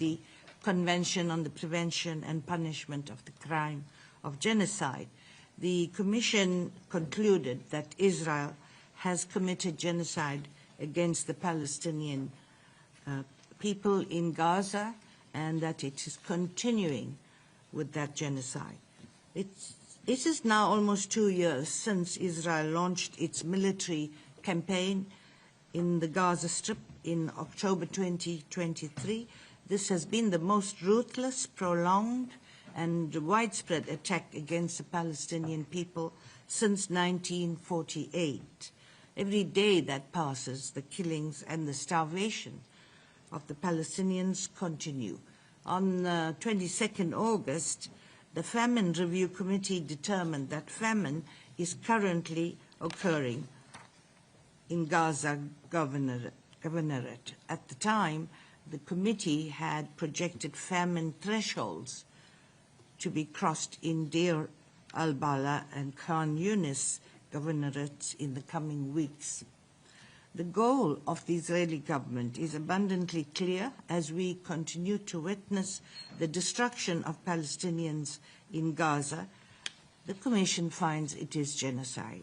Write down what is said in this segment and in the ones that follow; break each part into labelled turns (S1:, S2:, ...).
S1: the Convention on the Prevention and Punishment of the Crime of Genocide. The Commission concluded that Israel has committed genocide against the Palestinian people in Gaza and that it is continuing with that genocide. It is now almost 2 years since Israel launched its military campaign in the Gaza Strip in October 2023. This has been the most ruthless, prolonged, and widespread attack against the Palestinian people since 1948. Every day that passes, the killings and the starvation of the Palestinians continue. On 22nd August, the Famine Review Committee determined that famine is currently occurring in Gaza Governorate. At the time, the committee had projected famine thresholds to be crossed in Deir al-Bala and Khan Yunis governorates in the coming weeks. The goal of the Israeli government is abundantly clear as we continue to witness the destruction of Palestinians in Gaza. The Commission finds it is genocide.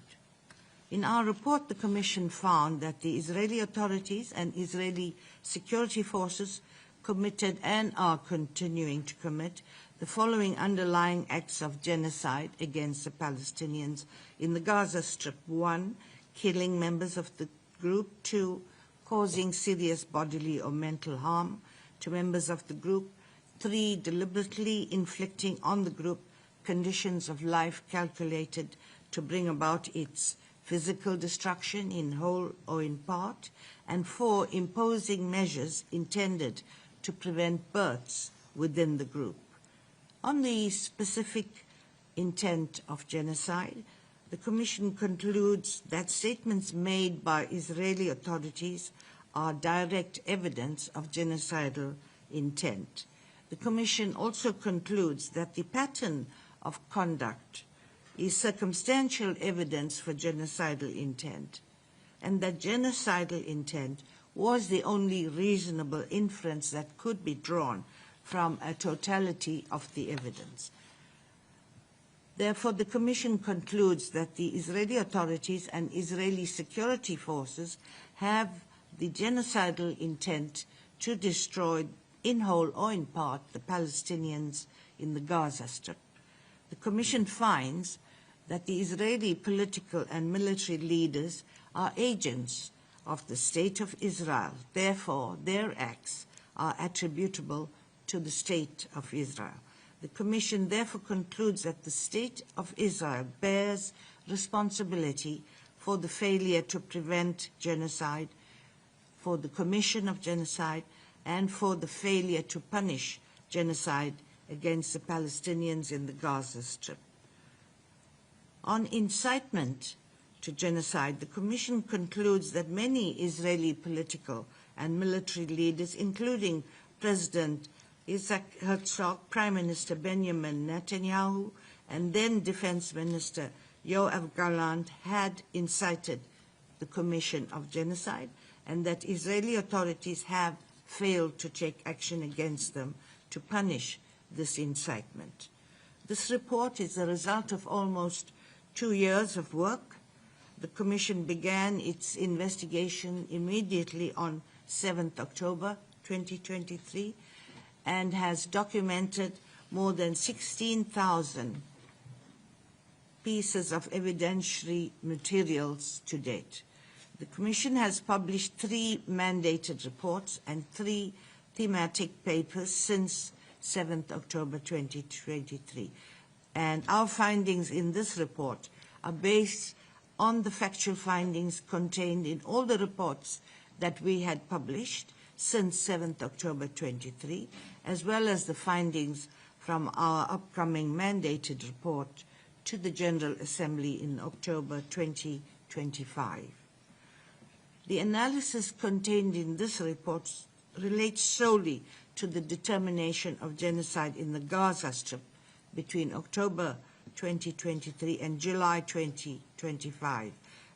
S1: In our report, the Commission found that the Israeli authorities and Israeli security forces committed and are continuing to commit the following underlying acts of genocide against the Palestinians in the Gaza Strip. 1, killing members of the group. 2, causing serious bodily or mental harm to members of the group. 3, deliberately inflicting on the group conditions of life calculated to bring about its physical destruction in whole or in part. And 4, imposing measures intended to prevent births within the group. On the specific intent of genocide, the Commission concludes that statements made by Israeli authorities are direct evidence of genocidal intent. The Commission also concludes that the pattern of conduct is circumstantial evidence for genocidal intent, and that genocidal intent was the only reasonable inference that could be drawn from a totality of the evidence. Therefore, the Commission concludes that the Israeli authorities and Israeli security forces have the genocidal intent to destroy, in whole or in part, the Palestinians in the Gaza Strip. The Commission finds that the Israeli political and military leaders are agents of the State of Israel. Therefore, their acts are attributable to the State of Israel. The Commission therefore concludes that the State of Israel bears responsibility for the failure to prevent genocide, for the commission of genocide, and for the failure to punish genocide against the Palestinians in the Gaza Strip. On incitement to genocide, the Commission concludes that many Israeli political and military leaders, including President Herzog, Prime Minister Benjamin Netanyahu, and then Defense Minister Yoav Gallant, had incited the commission of genocide, and that Israeli authorities have failed to take action against them to punish this incitement. This report is the result of almost 2 years of work. The Commission began its investigation immediately on 7th October 2023 and has documented more than 16,000 pieces of evidentiary materials to date. The Commission has published 3 mandated reports and 3 thematic papers since 7th October 2023. And our findings in this report are based on the factual findings contained in all the reports that we had published since 7th October 23, as well as the findings from our upcoming mandated report to the General Assembly in October 2025. The analysis contained in this report relates solely to the determination of genocide in the Gaza Strip between October 2023 and July 2025.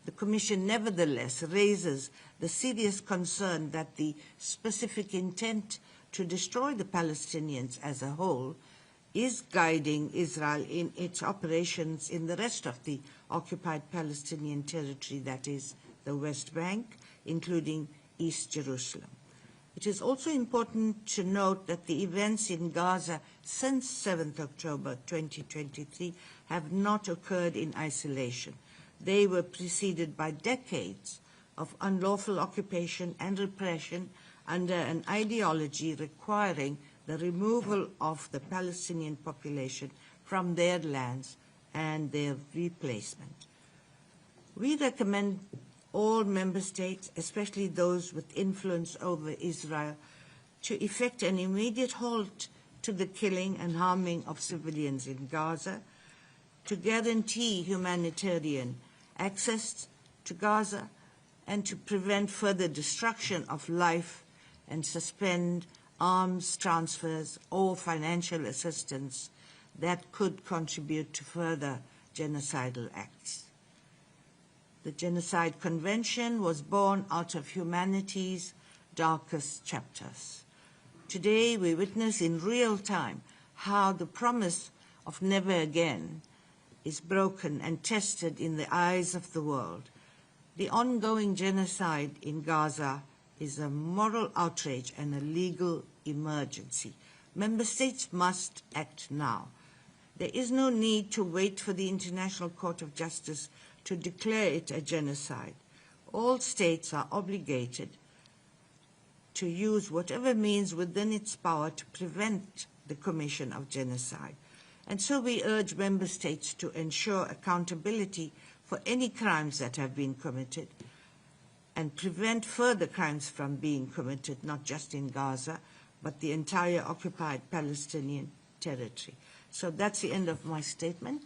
S1: The Commission nevertheless raises the serious concern that the specific intent to destroy the Palestinians as a whole is guiding Israel in its operations in the rest of the occupied Palestinian territory, that is, the West Bank, including East Jerusalem. It is also important to note that the events in Gaza since 7th October 2023 have not occurred in isolation. They were preceded by decades of unlawful occupation and repression under an ideology requiring the removal of the Palestinian population from their lands and their replacement. We recommend all member states, especially those with influence over Israel, to effect an immediate halt to the killing and harming of civilians in Gaza, to guarantee humanitarian access to Gaza, and to prevent further destruction of life and suspend arms transfers or financial assistance that could contribute to further genocidal acts. The Genocide Convention was born out of humanity's darkest chapters. Today, we witness in real time how the promise of never again is broken and tested in the eyes of the world. The ongoing genocide in Gaza is a moral outrage and a legal emergency. Member states must act now. There is no need to wait for the International Court of Justice to declare it a genocide. All states are obligated to use whatever means within its power to prevent the commission of genocide. And so we urge member states to ensure accountability for any crimes that have been committed and prevent further crimes from being committed, not just in Gaza, but the entire occupied Palestinian territory. So that's the end of my statement.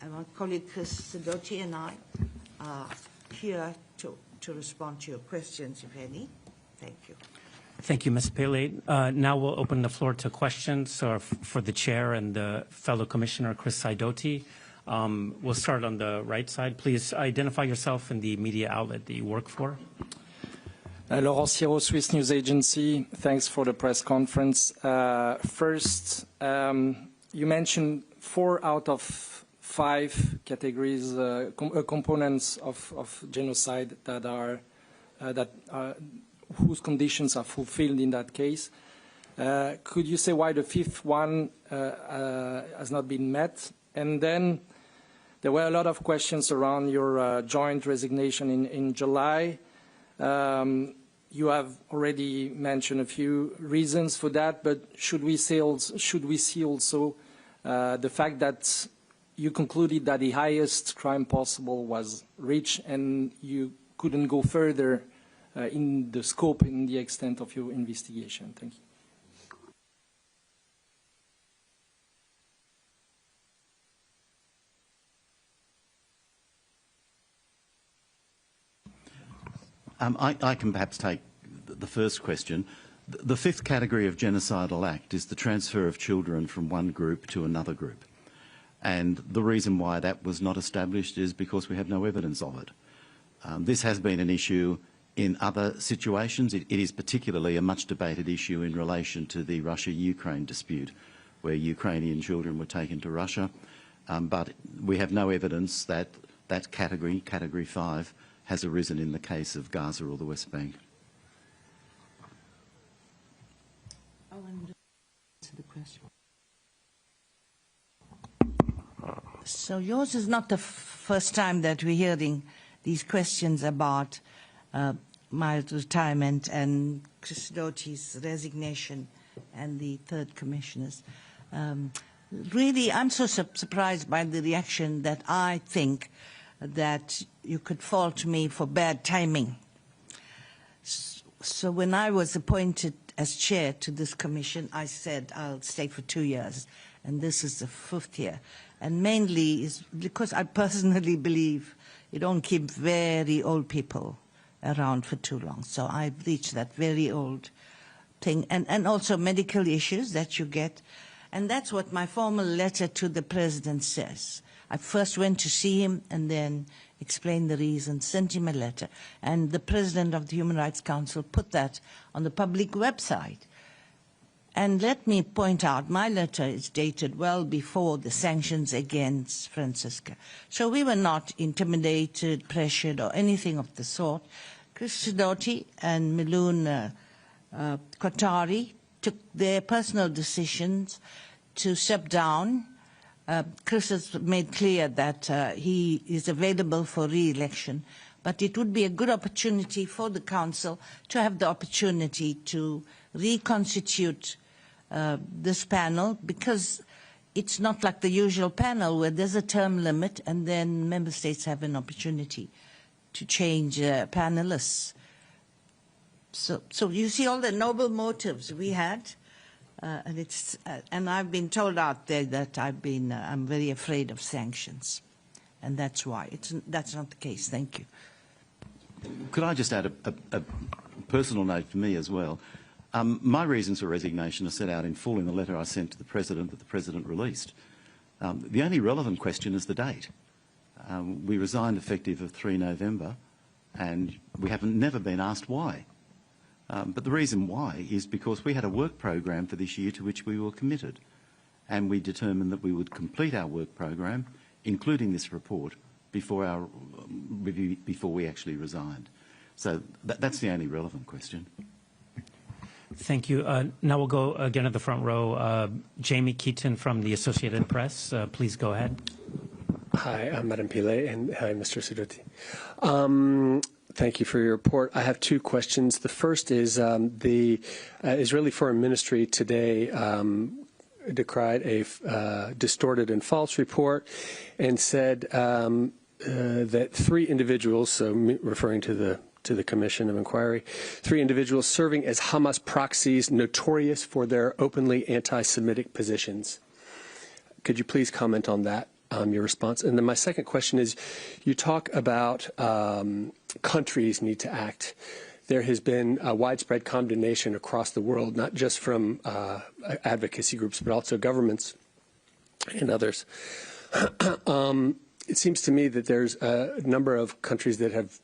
S1: And my colleague Chris Sidoti and I are here to respond to your questions, if any. Thank you.
S2: Thank you, Ms. Pillay. Now we'll open the floor to questions for the chair and the fellow commissioner, Chris Sidoti. We'll start on the right side. Please identify yourself and the media outlet that you work for.
S3: Laurent Siro, Swiss News Agency. Thanks for the press conference. First, you mentioned 4 out of 5 categories, components of genocide that are whose conditions are fulfilled in that case. Could you say why the 5th one has not been met? And then there were a lot of questions around your joint resignation in July. You have already mentioned a few reasons for that, but should we see also the fact that you concluded that the highest crime possible was reached and you couldn't go further in the scope and the extent of your investigation? Thank you.
S4: I can perhaps take the first question. The 5th category of genocidal act is the transfer of children from one group to another group. And the reason why that was not established is because we have no evidence of it. This has been an issue in other situations. It is particularly a much debated issue in relation to the Russia-Ukraine dispute, where Ukrainian children were taken to Russia. But we have no evidence that that category, Category 5, has arisen in the case of Gaza or the West Bank.
S1: I want to answer the question. So yours is not the first time that we're hearing these questions about my retirement and Chris Sidoti's resignation and the 3rd commissioners. Really, I'm so surprised by the reaction that I think that you could fault me for bad timing. So when I was appointed as chair to this commission, I said I'll stay for 2 years, and this is the 5th year. And mainly is because I personally believe you don't keep very old people around for too long. So I've reached that very old thing. And also medical issues that you get. And that's what my formal letter to the president says. I first went to see him and then explained the reason, sent him a letter. And the president of the Human Rights Council put that on the public website. And let me point out, my letter is dated well before the sanctions against Francisca. So we were not intimidated, pressured, or anything of the sort. Chris Sidoti and Miloon Qatari took their personal decisions to step down. Chris has made clear that he is available for re-election, but it would be a good opportunity for the Council to have the opportunity to reconstitute this panel, because it's not like the usual panel where there's a term limit and then member states have an opportunity to change panelists. So you see all the noble motives we had, and I've been told out there that I'm very afraid of sanctions, and that's why that's not the case. Thank you.
S4: Could I just add a personal note for me as well? My reasons for resignation are set out in full in the letter I sent to the President that the President released. The only relevant question is the date. We resigned effective of 3 November, and we haven't never been asked why. But the reason why is because we had a work program for this year to which we were committed, and we determined that we would complete our work program, including this report, before we actually resigned. So that's the only relevant question.
S2: Thank you. Now we'll go again at the front row. Jamie Keaton from the Associated Press. Please go ahead.
S5: Hi, I'm Madam Pillay, and hi, Mr. Sidoti. Thank you for your report. I have two questions. The first is the Israeli Foreign Ministry today decried a distorted and false report and said that 3 individuals, so referring to the Commission of Inquiry, 3 individuals serving as Hamas proxies notorious for their openly anti-Semitic positions. Could you please comment on that, your response? And then my second question is, you talk about countries need to act. There has been a widespread condemnation across the world, not just from advocacy groups, but also governments and others. It seems to me that there's a number of countries that have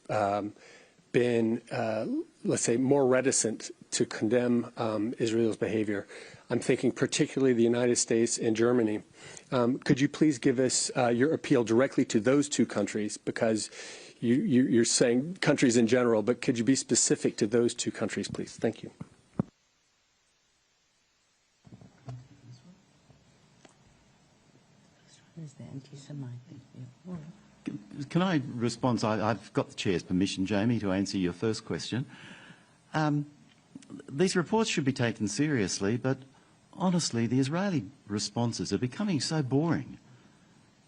S5: been, let's say, more reticent to condemn Israel's behavior. I'm thinking particularly the United States and Germany. Could you please give us your appeal directly to those 2 countries, because you're saying countries in general, but could you be specific to those 2 countries, please? Thank you.
S4: Can I respond? I've got the Chair's permission, Jamie, to answer your first question. These reports should be taken seriously, but honestly, the Israeli responses are becoming so boring.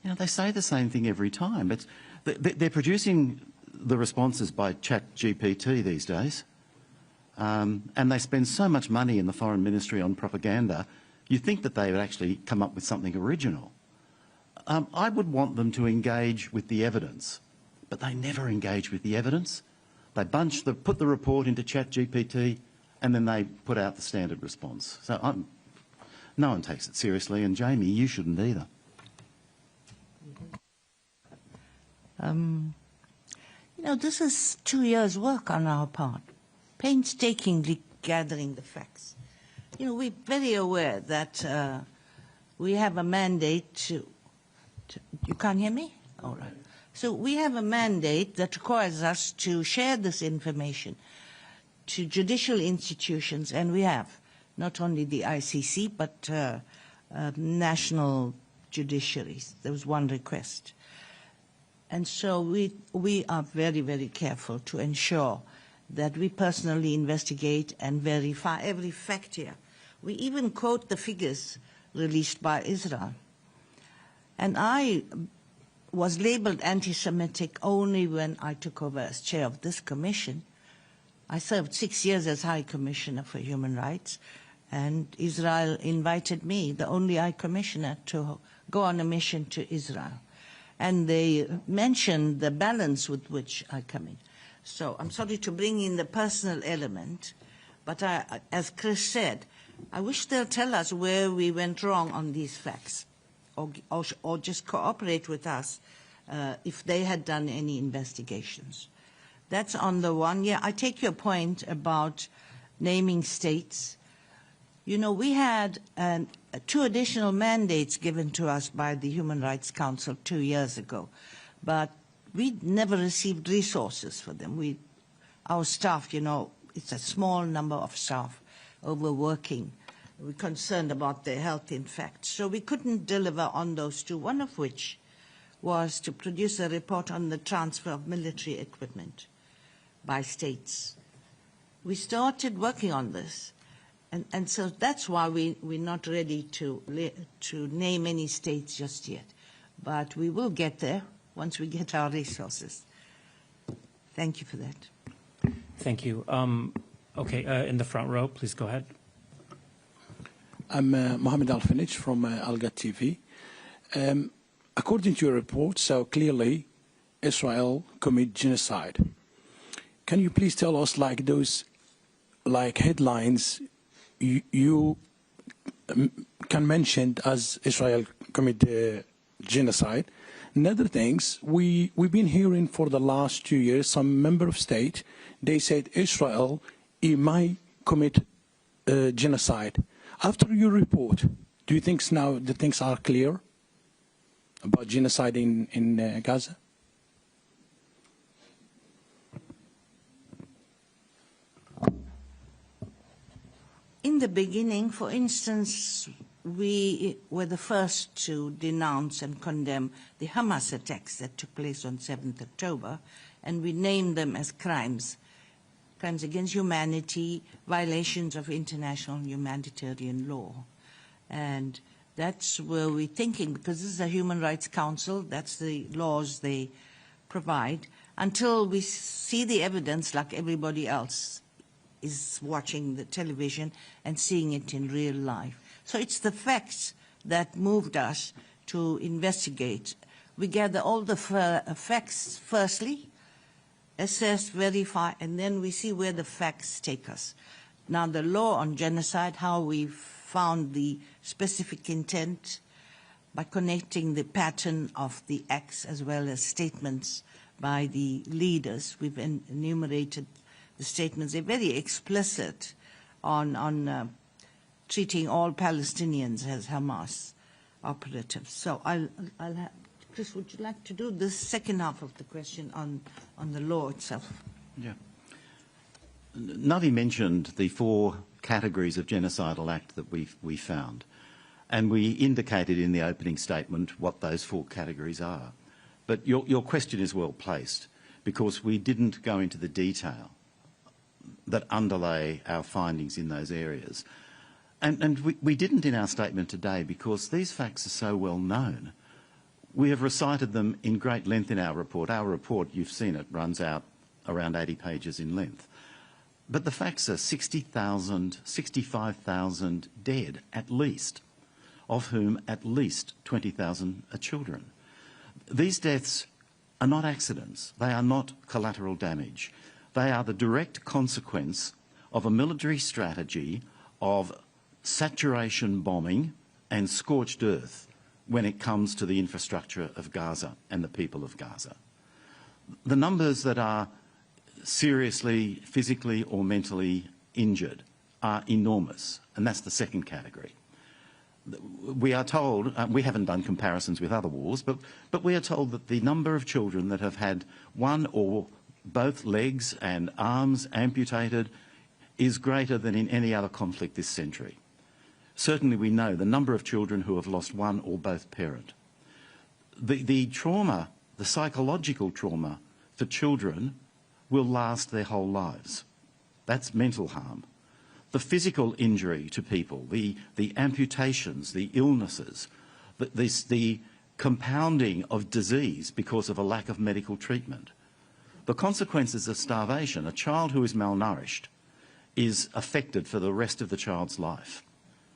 S4: You know, they say the same thing every time. They're producing the responses by ChatGPT these days, and they spend so much money in the Foreign Ministry on propaganda, you think that they would actually come up with something original. I would want them to engage with the evidence, but they never engage with the evidence. They put the report into ChatGPT, and then they put out the standard response. So no one takes it seriously, and Jamie, you shouldn't either.
S1: You know, this is 2 years' work on our part, painstakingly gathering the facts. You know, we're very aware that we have a mandate to you can't hear me? All right. So we have a mandate that requires us to share this information to judicial institutions, and we have not only the ICC, but national judiciaries. There was one request. And so we are very, very careful to ensure that we personally investigate and verify every fact here. We even quote the figures released by Israel. And I was labeled anti-Semitic only when I took over as chair of this commission. I served 6 years as High Commissioner for Human Rights, and Israel invited me, the only High Commissioner, to go on a mission to Israel. And they mentioned the balance with which I come in. So I'm sorry to bring in the personal element, but as Chris said, I wish they'll tell us where we went wrong on these facts, or just cooperate with us if they had done any investigations. That's on the one. Yeah, I take your point about naming states. You know, we had 2 additional mandates given to us by the Human Rights Council 2 years ago, but we never received resources for them. Our staff, you know, it's a small number of staff overworking. We're concerned about their health, in fact. So we couldn't deliver on those 2, one of which was to produce a report on the transfer of military equipment by states. We started working on this, and so that's why we're not ready to name any states just yet. But we will get there once we get our resources. Thank you for that.
S2: Thank you. Okay, in the front row, please go ahead.
S6: I'm Mohammed Al-Finich from Alga TV. According to your report, so clearly Israel commit genocide. Can you please tell us, like those headlines you can mention as Israel commit genocide? And other things, we've been hearing for the last 2 years, some member of state, they said Israel might commit genocide. After your report, do you think now the things are clear about genocide in Gaza?
S1: In the beginning, for instance, we were the first to denounce and condemn the Hamas attacks that took place on 7th October, and we named them as crimes against humanity, violations of international humanitarian law. And that's where we're thinking, because this is a Human Rights Council, that's the laws they provide, until we see the evidence like everybody else is watching the television and seeing it in real life. So it's the facts that moved us to investigate. We gather all the facts firstly, assess, verify, and then we see where the facts take us. Now, the law on genocide, how we found the specific intent by connecting the pattern of the acts as well as statements by the leaders. We've enumerated the statements. They're very explicit on treating all Palestinians as Hamas operatives. So I'll have, Chris, would you like to do the second half of the question on the law itself?
S4: Yeah. Navi mentioned the 4 categories of genocidal act that we found, and we indicated in the opening statement what those 4 categories are. But your question is well placed, because we didn't go into the detail that underlay our findings in those areas. And we didn't in our statement today because these facts are so well known. We have recited them in great length in our report. Our report, you've seen it, runs out around 80 pages in length. But the facts are 60,000, 65,000 dead at least, of whom at least 20,000 are children. These deaths are not accidents. They are not collateral damage. They are the direct consequence of a military strategy of saturation bombing and scorched earth when it comes to the infrastructure of Gaza and the people of Gaza. The numbers that are seriously, physically or mentally injured are enormous, and that's the second category. We are told, we haven't done comparisons with other wars, but we are told that the number of children that have had one or both legs and arms amputated is greater than in any other conflict this century. Certainly we know the number of children who have lost one or both parent. The trauma, the psychological trauma for children will last their whole lives. That's mental harm. The physical injury to people, the amputations, the illnesses, the compounding of disease because of a lack of medical treatment. The consequences of starvation, a child who is malnourished is affected for the rest of the child's life.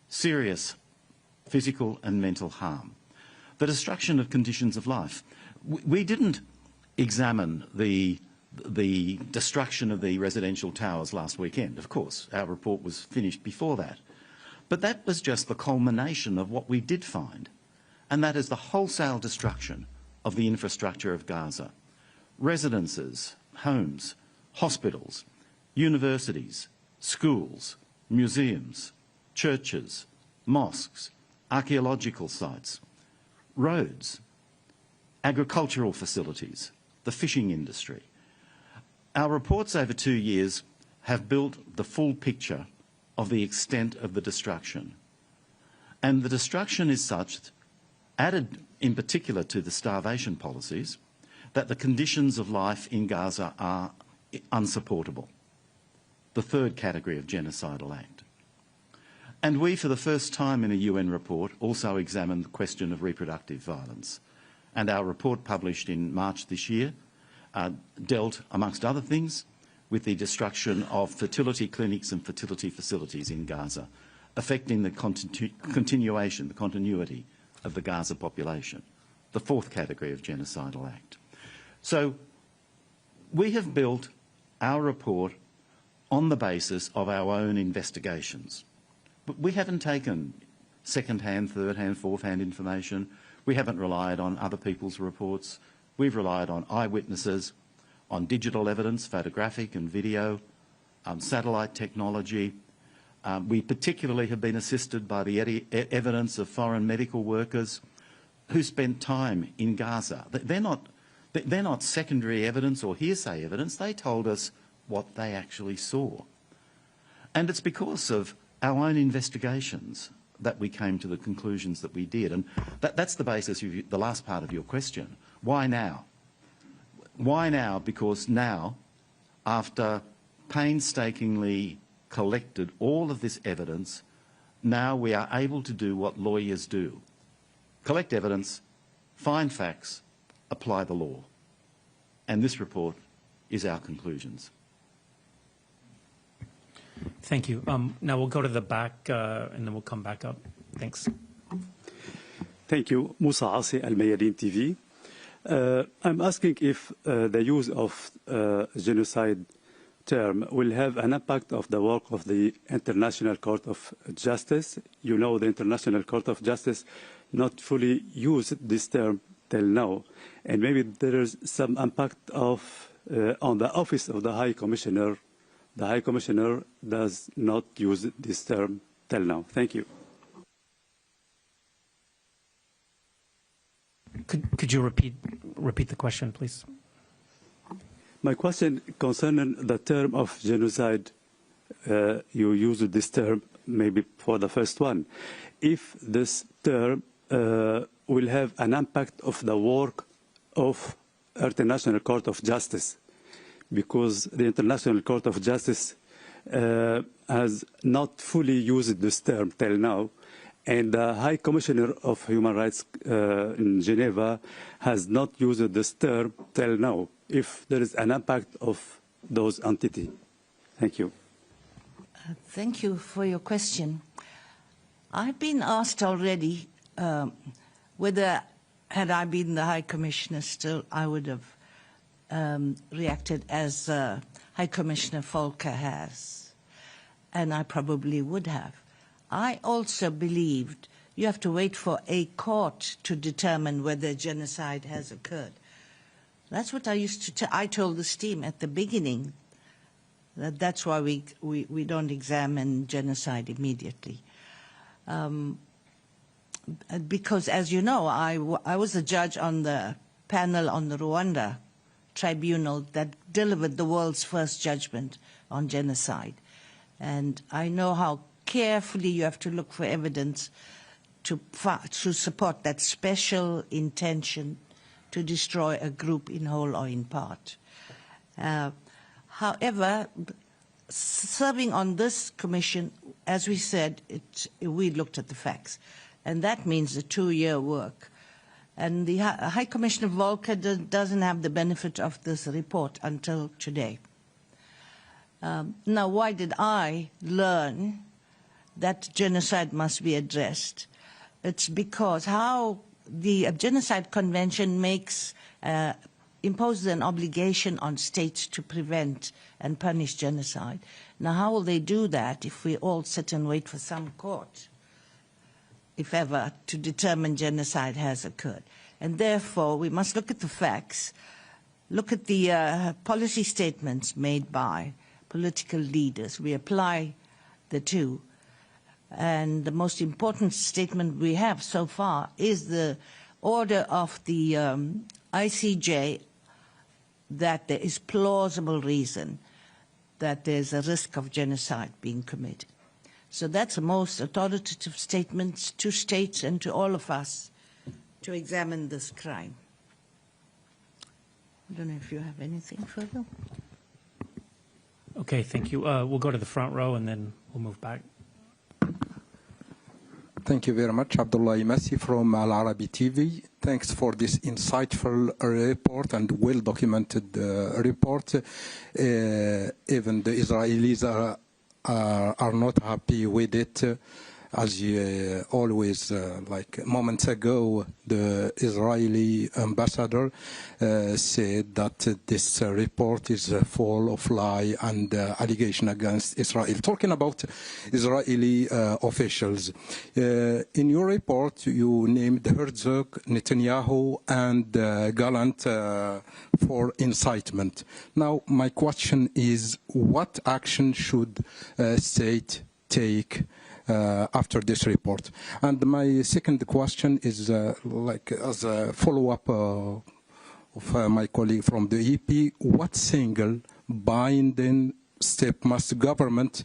S4: Serious physical and mental harm. The destruction of conditions of life. We didn't examine the destruction of the residential towers last weekend. Of course, our report was finished before that. But that was just the culmination of what we did find, and that is the wholesale destruction of the infrastructure of Gaza. Residences, homes, hospitals, universities, schools, museums, churches, mosques, archaeological sites, roads, agricultural facilities, the fishing industry. Our reports over 2 years have built the full picture of the extent of the destruction. And the destruction is such, added in particular to the starvation policies, that the conditions of life in Gaza are unsupportable. The third category of genocidal act. And we, for the first time in a UN report, also examined the question of reproductive violence. And our report, published in March this year, dealt, amongst other things, with the destruction of fertility clinics and fertility facilities in Gaza, affecting the continuity of the Gaza population, the fourth category of genocidal act. So we have built our report on the basis of our own investigations. But we haven't taken second-hand, third-hand, fourth-hand information. We haven't relied on other people's reports. We've relied on eyewitnesses, on digital evidence, photographic and video, satellite technology. We particularly have been assisted by the evidence of foreign medical workers who spent time in Gaza. They're not secondary evidence or hearsay evidence. They told us what they actually saw. And it's because of our own investigations that we came to the conclusions that we did. And that's the basis of the last part of your question. Why now? Why now? Because now, after painstakingly collected all of this evidence, now we are able to do what lawyers do. Collect evidence, find facts, apply the law. And this report is our conclusions.
S2: Thank you. Now we'll go to the back and then we'll come back up. Thanks.
S7: Thank you. Musa Asi, Al Mayadeen TV. I'm asking if the use of genocide term will have an impact of the work of the International Court of Justice. You know, the International Court of Justice not fully used this term till now, and maybe there is some impact of on the office of the High Commissioner. The High Commissioner does not use this term till now. Thank you.
S2: Could you repeat the question, please?
S7: My question concerning the term of genocide, you used this term maybe for the first one. If this term will have an impact of the work of International Court of Justice, because the International Court of Justice has not fully used this term till now, and the High Commissioner of Human Rights in Geneva has not used this term till now, if there is an impact of those entities. Thank you.
S1: Thank you for your question. I've been asked already whether, had I been the High Commissioner still, I would have reacted as High Commissioner Volker has, and I probably would have. I also believed you have to wait for a court to determine whether genocide has occurred. That's what I used to I told this team at the beginning, that's why we don't examine genocide immediately. Because, as you know, I was a judge on the panel on the Rwanda tribunal that delivered the world's first judgment on genocide. And I know how carefully you have to look for evidence to support that special intention to destroy a group in whole or in part. However, serving on this commission, as we said, we looked at the facts. And that means a 2-year work. And the High Commissioner Volker doesn't have the benefit of this report until today. Now, why did I learn that genocide must be addressed? It's because how the Genocide Convention imposes an obligation on states to prevent and punish genocide. Now, how will they do that if we all sit and wait for some court, if ever, to determine genocide has occurred? And therefore, we must look at the facts, look at the policy statements made by political leaders. We apply the two. And the most important statement we have so far is the order of the ICJ that there is plausible reason that there's a risk of genocide being committed. So that's the most authoritative statement to states and to all of us to examine this crime. I don't know if you have anything further.
S2: Okay, thank you. We'll go to the front row and then we'll move back.
S8: Thank you very much. Abdullah Imasi from Al Arabi TV. Thanks for this insightful report and well-documented report. Even the Israelis are not happy with it. As you always, like moments ago, the Israeli ambassador said that this report is full of lie and allegation against Israel. Talking about Israeli officials, in your report you named Herzog, Netanyahu and Gallant for incitement. Now my question is, what action should state take after this report? And my second question is like as a follow-up of my colleague from the EP, what single binding step must the government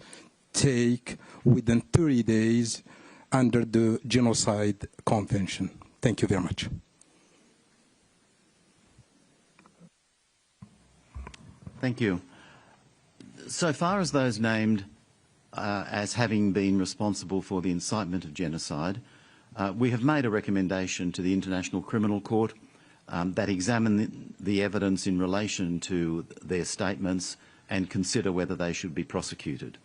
S8: take within 30 days under the Genocide Convention? Thank you very much.
S4: Thank you. So far as those named as having been responsible for the incitement of genocide, we have made a recommendation to the International Criminal Court that examine the evidence in relation to their statements and consider whether they should be prosecuted.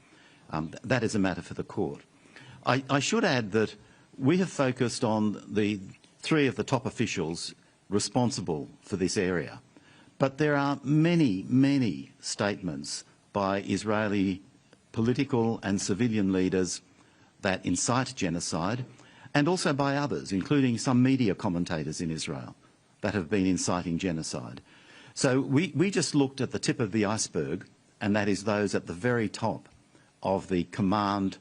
S4: That is a matter for the court. I should add that we have focused on the three of the top officials responsible for this area, but there are many, many statements by Israeli political and civilian leaders that incite genocide, and also by others, including some media commentators in Israel, that have been inciting genocide. So we just looked at the tip of the iceberg, and that is those at the very top of the command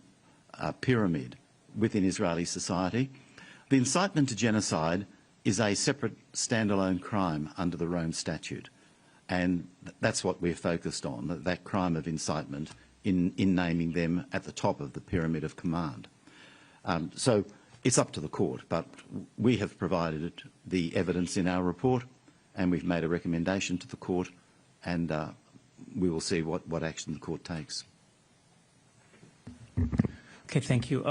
S4: pyramid within Israeli society. The incitement to genocide is a separate standalone crime under the Rome Statute, and that's what we're focused on, that crime of incitement, in naming them at the top of the pyramid of command. So it's up to the court, but we have provided the evidence in our report and we've made a recommendation to the court, and we will see what action the court takes.
S2: Okay, thank you.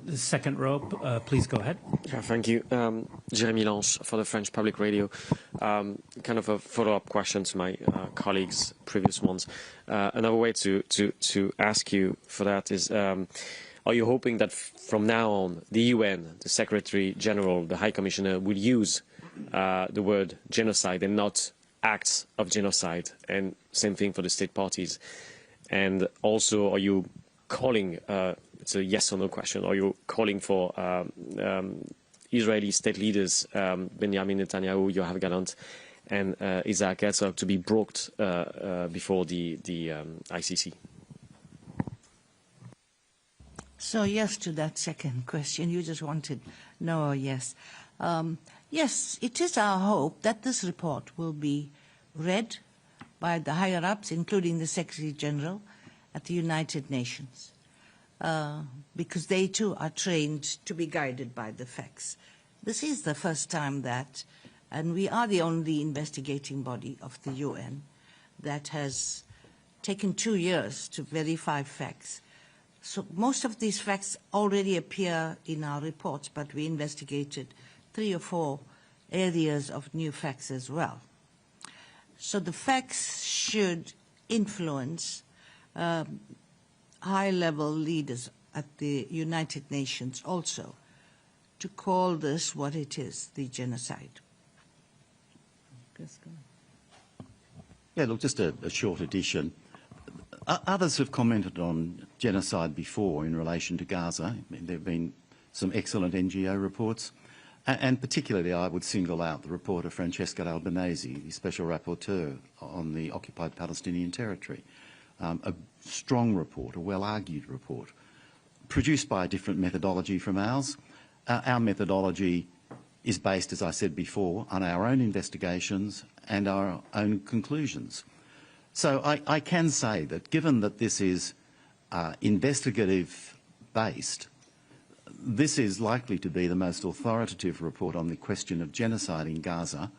S2: The second row, please go ahead.
S9: Yeah, thank you. Jeremy Lange for the French Public Radio. Kind of a follow-up question to my colleagues' previous ones. Another way to ask you for that is, are you hoping that from now on the UN, the Secretary General, the High Commissioner, will use the word genocide and not acts of genocide? And same thing for the state parties. And also, are you calling, it's a yes or no question, are you calling for Israeli state leaders, Benjamin Netanyahu, Yoav Gallant, and Herzog Gaza, to be brought before the ICC?
S1: So yes to that second question. You just wanted no or yes. Yes, it is our hope that this report will be read by the higher-ups, including the Secretary General at the United Nations, because they too are trained to be guided by the facts. This is the first time that, and we are the only investigating body of the UN that has taken 2 years to verify facts. So most of these facts already appear in our reports, but we investigated 3 or 4 areas of new facts as well. So the facts should influence high-level leaders at the United Nations also to call this what it is, the genocide.
S4: Yeah, look, just a short addition. Others have commented on genocide before in relation to Gaza. There have been some excellent NGO reports, and particularly I would single out the report of Francesca Albanese, the Special Rapporteur on the occupied Palestinian Territory. A strong report, a well-argued report, produced by a different methodology from ours. Our methodology is based, as I said before, on our own investigations and our own conclusions. So I can say that given that this is investigative-based, this is likely to be the most authoritative report on the question of genocide in Gaza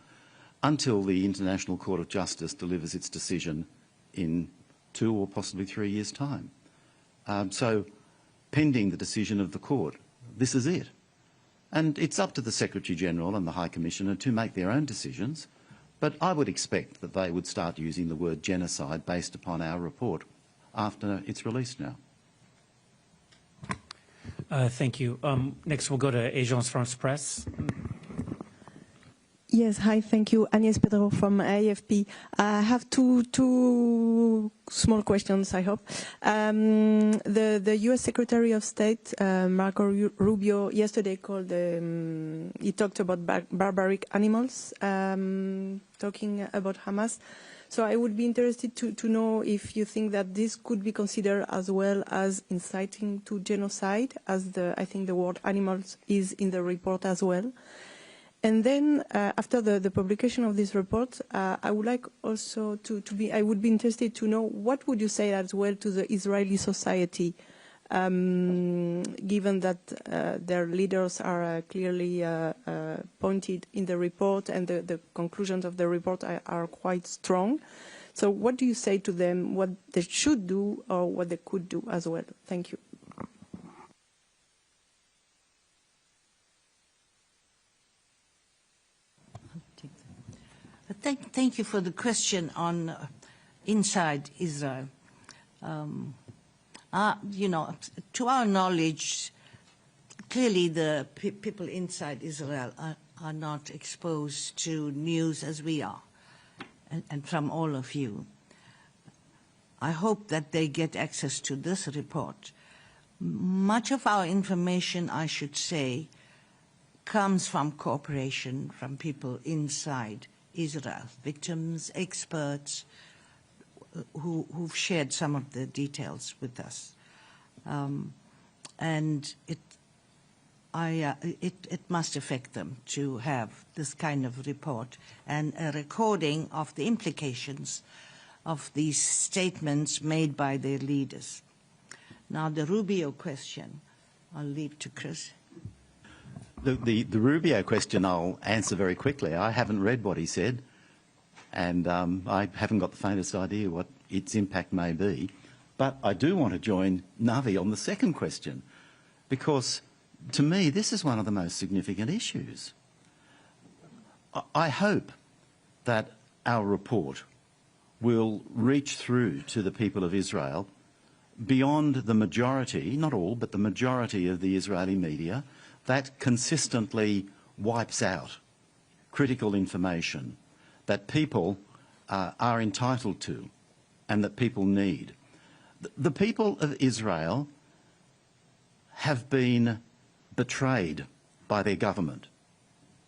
S4: until the International Court of Justice delivers its decision in 2 or possibly 3 years' time. So, pending the decision of the court, this is it. And it's up to the Secretary-General and the High Commissioner to make their own decisions, but I would expect that they would start using the word genocide based upon our report after it's released now.
S2: Thank you. Next, we'll go to Agence France Presse.
S10: Yes, hi, thank you. Agnès Pedro from AFP. I have two small questions, I hope. The U.S. Secretary of State, Marco Rubio, yesterday he talked about barbaric animals, talking about Hamas. So I would be interested to know if you think that this could be considered as well as inciting to genocide, as I think the word animals is in the report as well. And then after the publication of this report, I would like also I would be interested to know what would you say as well to the Israeli society, given that their leaders are clearly pointed in the report and the conclusions of the report are quite strong. So what do you say to them, what they should do or what they could do as well? Thank you.
S1: Thank you for the question on inside Israel. You know, to our knowledge, clearly the people inside Israel are not exposed to news as we are, and from all of you. I hope that they get access to this report. Much of our information, I should say, comes from cooperation from people inside Israel, victims, experts, who've shared some of the details with us. And it must affect them to have this kind of report and a recording of the implications of these statements made by their leaders. Now, the Rubio question, I'll leave to Chris.
S4: The Rubio question I'll answer very quickly. I haven't read what he said, and I haven't got the faintest idea what its impact may be. But I do want to join Navi on the second question, because to me this is one of the most significant issues. I hope that our report will reach through to the people of Israel beyond the majority, not all, but the majority of the Israeli media that consistently wipes out critical information that people are entitled to and that people need. The people of Israel have been betrayed by their government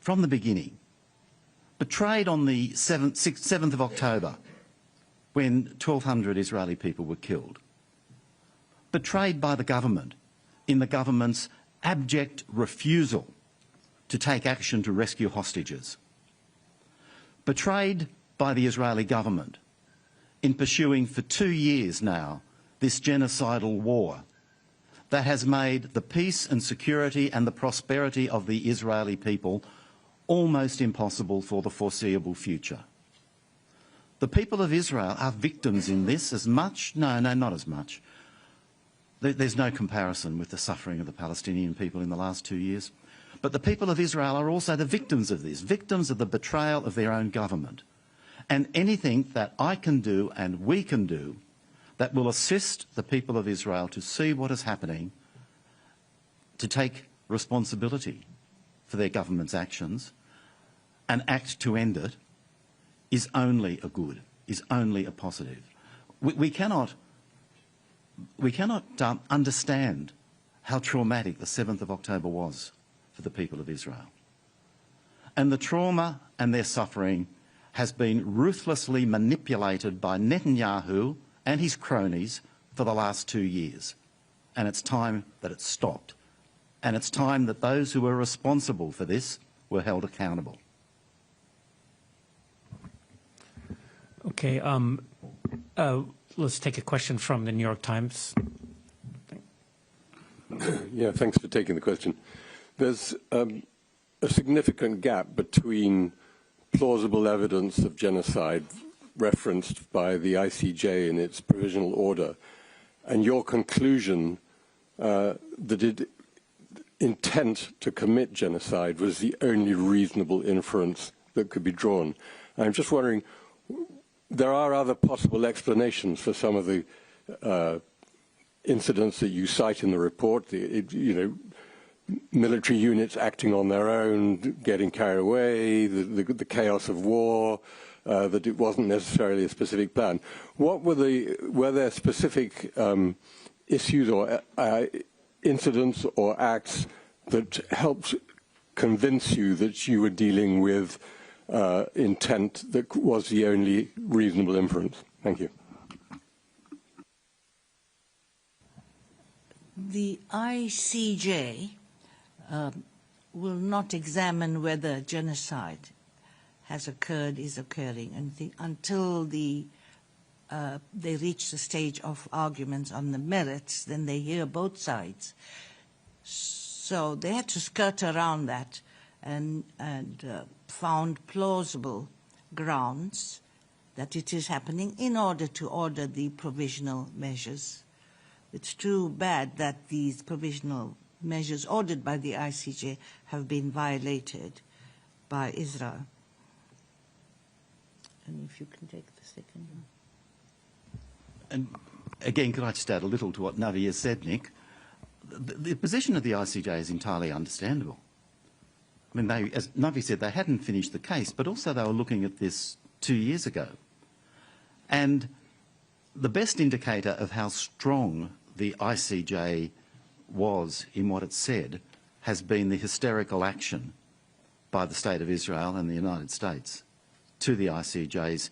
S4: from the beginning. Betrayed on the 7th of October when 1,200 Israeli people were killed. Betrayed by the government in the government's abject refusal to take action to rescue hostages. Betrayed by the Israeli government in pursuing for 2 years now this genocidal war that has made the peace and security and the prosperity of the Israeli people almost impossible for the foreseeable future. The people of Israel are victims in this as much, no, not as much. There's no comparison with the suffering of the Palestinian people in the last 2 years. But the people of Israel are also the victims of this, victims of the betrayal of their own government. And anything that I can do and we can do that will assist the people of Israel to see what is happening, to take responsibility for their government's actions and act to end it, is only a good, is only a positive. We cannot understand how traumatic the 7th of October was for the people of Israel. And the trauma and their suffering has been ruthlessly manipulated by Netanyahu and his cronies for the last 2 years. and it's time that it stopped. And it's time that those who were responsible for this were held accountable.
S2: Okay, let's take a question from the New York Times.
S11: Yeah, thanks for taking the question. There's a significant gap between plausible evidence of genocide referenced by the ICJ in its provisional order and your conclusion that intent to commit genocide was the only reasonable inference that could be drawn. I'm just wondering, there are other possible explanations for some of the incidents that you cite in the report, military units acting on their own, getting carried away, the chaos of war, that it wasn't necessarily a specific plan. Were there specific issues or incidents or acts that helped convince you that you were dealing with intent that was the only reasonable inference? Thank you.
S1: The ICJ will not examine whether genocide has occurred, is occurring, until they reach the stage of arguments on the merits. Then they hear both sides. So they had to skirt around that and found plausible grounds that it is happening in order to order the provisional measures. It's too bad that these provisional measures ordered by the ICJ have been violated by Israel. And if you can take the second one.
S4: And again, could I just add a little to what Navi has said, Nick? The position of the ICJ is entirely understandable. I mean, as Navi said, they hadn't finished the case, but also they were looking at this 2 years ago. And the best indicator of how strong the ICJ was in what it said has been the hysterical action by the State of Israel and the United States to the ICJ's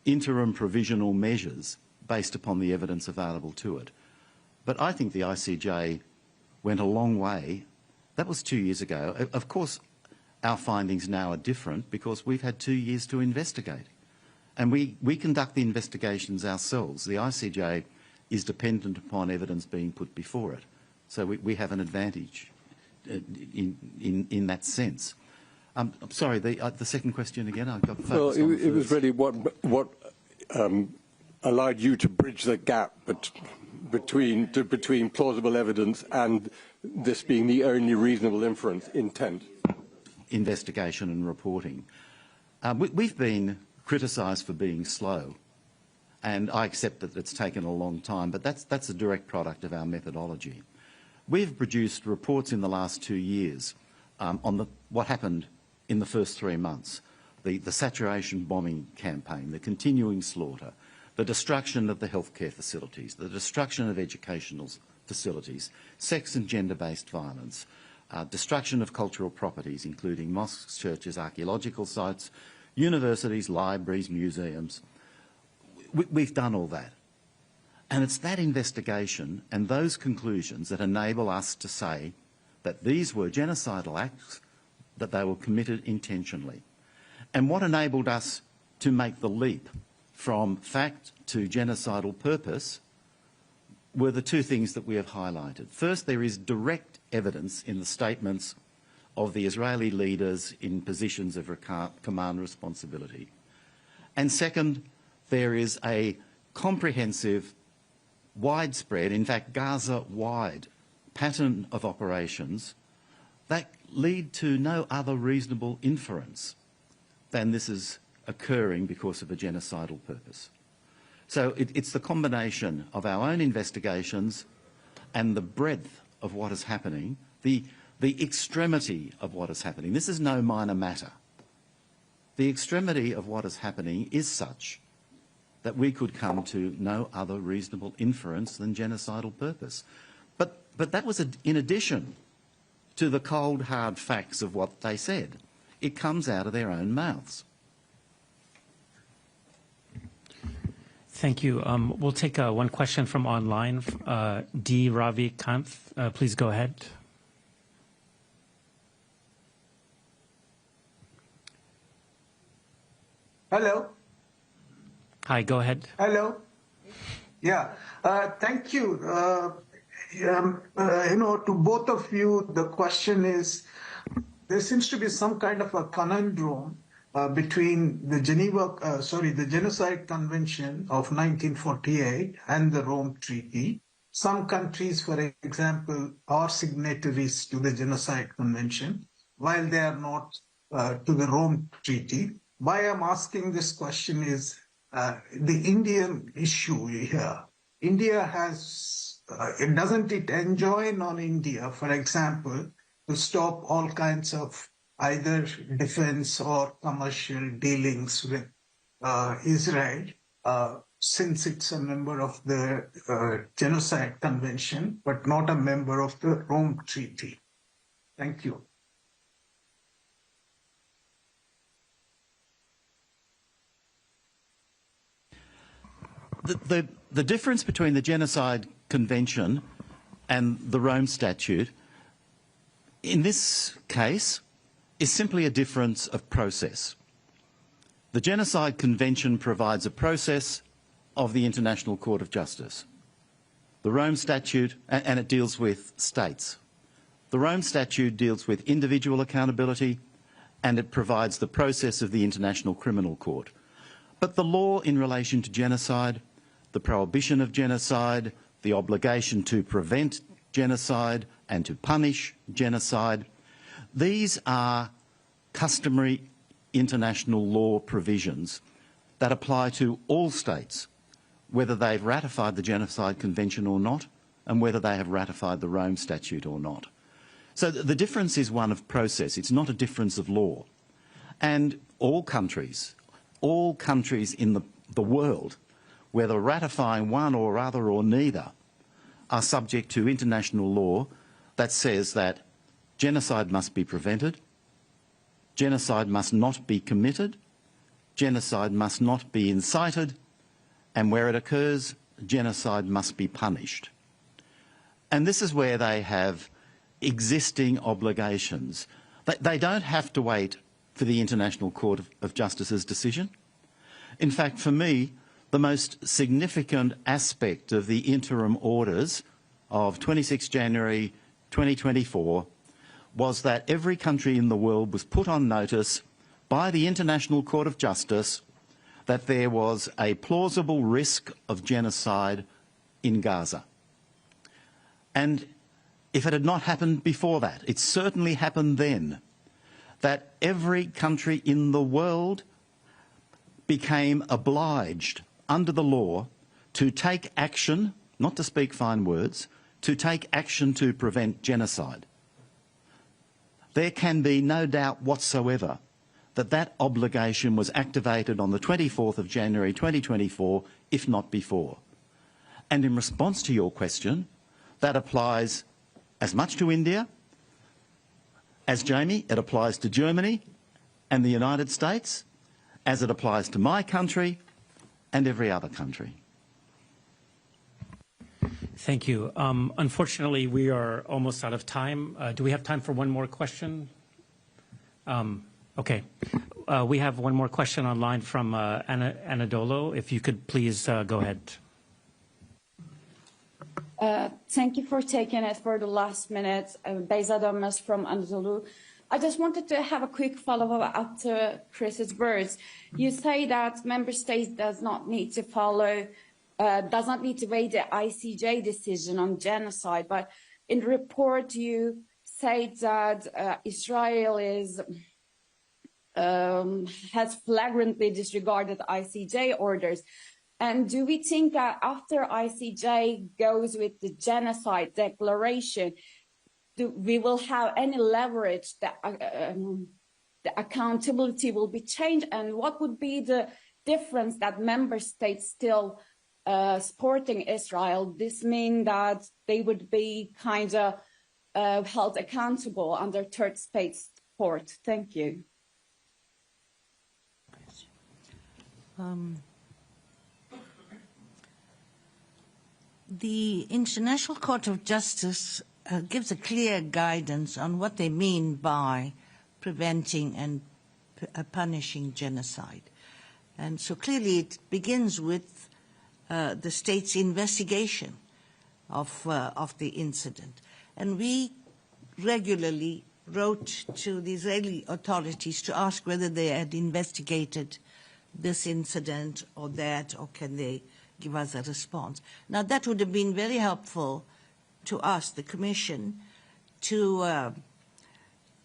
S4: interim provisional measures based upon the evidence available to it. But I think the ICJ went a long way. That was 2 years ago. Of course, our findings now are different because we've had 2 years to investigate. And we conduct the investigations ourselves. The ICJ is dependent upon evidence being put before it. So we have an advantage in that sense. I'm sorry, the second question again? I got focused on
S11: it was really what allowed you to bridge the gap between plausible evidence and this being the only reasonable inference, intent.
S4: Investigation and reporting. We've been criticised for being slow, and I accept that it's taken a long time, but that's a direct product of our methodology. We've produced reports in the last 2 years on what happened in the first 3 months, the saturation bombing campaign, the continuing slaughter, the destruction of the healthcare facilities, the destruction of educational facilities, sex and gender-based violence, destruction of cultural properties, including mosques, churches, archaeological sites, universities, libraries, museums. We've done all that. And it's that investigation and those conclusions that enable us to say that these were genocidal acts, that they were committed intentionally. And what enabled us to make the leap from fact to genocidal purpose were the two things that we have highlighted. First, there is direct evidence in the statements of the Israeli leaders in positions of command responsibility. And second, there is a comprehensive, widespread, in fact Gaza-wide pattern of operations that lead to no other reasonable inference than this is occurring because of a genocidal purpose. So it's the combination of our own investigations and the breadth of what is happening, the extremity of what is happening. This is no minor matter. The extremity of what is happening is such that we could come to no other reasonable inference than genocidal purpose. But that was in addition to the cold, hard facts of what they said. It comes out of their own mouths.
S2: Thank you. We'll take one question from online. D. Ravi Kanth, please go ahead.
S12: Hello.
S2: Hi, go ahead.
S12: Hello. Yeah. Thank you. To both of you, the question is, there seems to be some kind of a conundrum between the the Genocide Convention of 1948 and the Rome Treaty. Some countries, for example, are signatories to the Genocide Convention, while they are not to the Rome Treaty. Why I'm asking this question is the Indian issue here. India has, doesn't it enjoin on India, for example, to stop all kinds of either defense or commercial dealings with Israel, since it's a member of the Genocide Convention, but not a member of the Rome Treaty? Thank you.
S4: The difference between the Genocide Convention and the Rome Statute in this case is simply a difference of process. The Genocide Convention provides a process of the International Court of Justice. The Rome Statute, and it deals with states. The Rome Statute deals with individual accountability, and it provides the process of the International Criminal Court. But the law in relation to genocide, the prohibition of genocide, the obligation to prevent genocide and to punish genocide, these are customary international law provisions that apply to all states, whether they've ratified the Genocide Convention or not, and whether they have ratified the Rome Statute or not. So the difference is one of process. It's not a difference of law. And all countries in the world, whether ratifying one or other or neither, are subject to international law that says that genocide must be prevented, genocide must not be committed, genocide must not be incited, and where it occurs, genocide must be punished. And this is where they have existing obligations. They don't have to wait for the International Court of Justice's decision. In fact, for me, the most significant aspect of the interim orders of 26 January 2024 was that every country in the world was put on notice by the International Court of Justice that there was a plausible risk of genocide in Gaza. And if it had not happened before that, it certainly happened then, that every country in the world became obliged under the law to take action, not to speak fine words, to take action to prevent genocide. There can be no doubt whatsoever that that obligation was activated on the 24th of January 2024, if not before. And in response to your question, that applies as much to India as, Jamie, it applies to Germany and the United States, as it applies to my country and every other country.
S2: Thank you. Unfortunately, we are almost out of time. Do we have time for one more question? Okay. We have one more question online from Anadolo. If you could please go ahead.
S13: Thank you for taking it for the last minute. Beyza Dönmez from Anadolu. I just wanted to have a quick follow-up after Chris's words. You say that member states does not need to wait the ICJ decision on genocide, but in the report you say that Israel has flagrantly disregarded ICJ orders. And do we think that after ICJ goes with the genocide declaration, we will have any leverage that the accountability will be changed? And what would be the difference that member states still supporting Israel? This means that they would be kind of held accountable under third state court. Thank you.
S1: The International Court of Justice gives a clear guidance on what they mean by preventing and punishing genocide. And so clearly it begins with the state's investigation of the incident. And we regularly wrote to the Israeli authorities to ask whether they had investigated this incident or that, or can they give us a response. Now that would have been very helpful to us, the Commission, to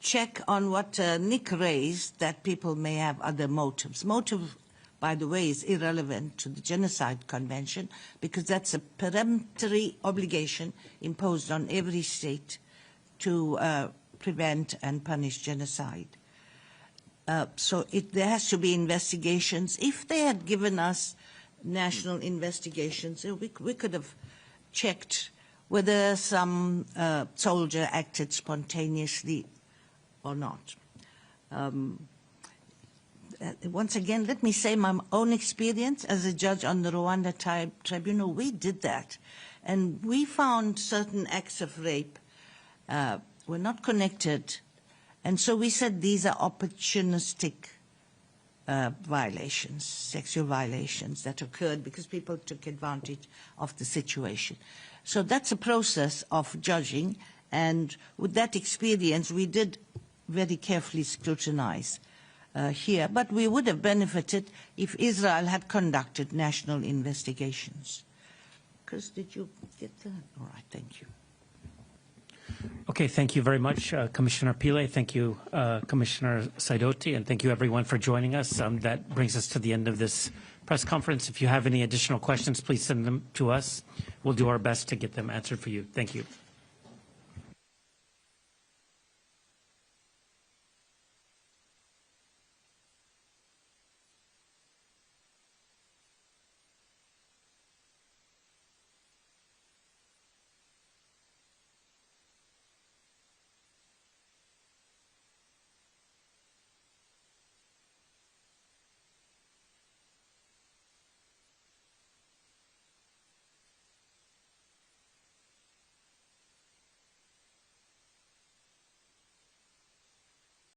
S1: check on what Nick raised, that people may have other motives. Motive, by the way, is irrelevant to the Genocide Convention because that's a peremptory obligation imposed on every state to prevent and punish genocide. So there has to be investigations. If they had given us national investigations, we could have checked whether some soldier acted spontaneously or not. Once again, let me say my own experience as a judge on the Rwanda Tribunal. We did that, and we found certain acts of rape were not connected, and so we said these are opportunistic violations, sexual violations that occurred because people took advantage of the situation. So that's a process of judging, and with that experience, we did very carefully scrutinize here, but we would have benefited if Israel had conducted national investigations. Chris, did you get that? All right, thank you.
S2: Okay, thank you very much, Commissioner Pillay. Thank you, Commissioner Sidoti, and thank you everyone for joining us. That brings us to the end of this press conference. If you have any additional questions, please send them to us. We'll do our best to get them answered for you. Thank you.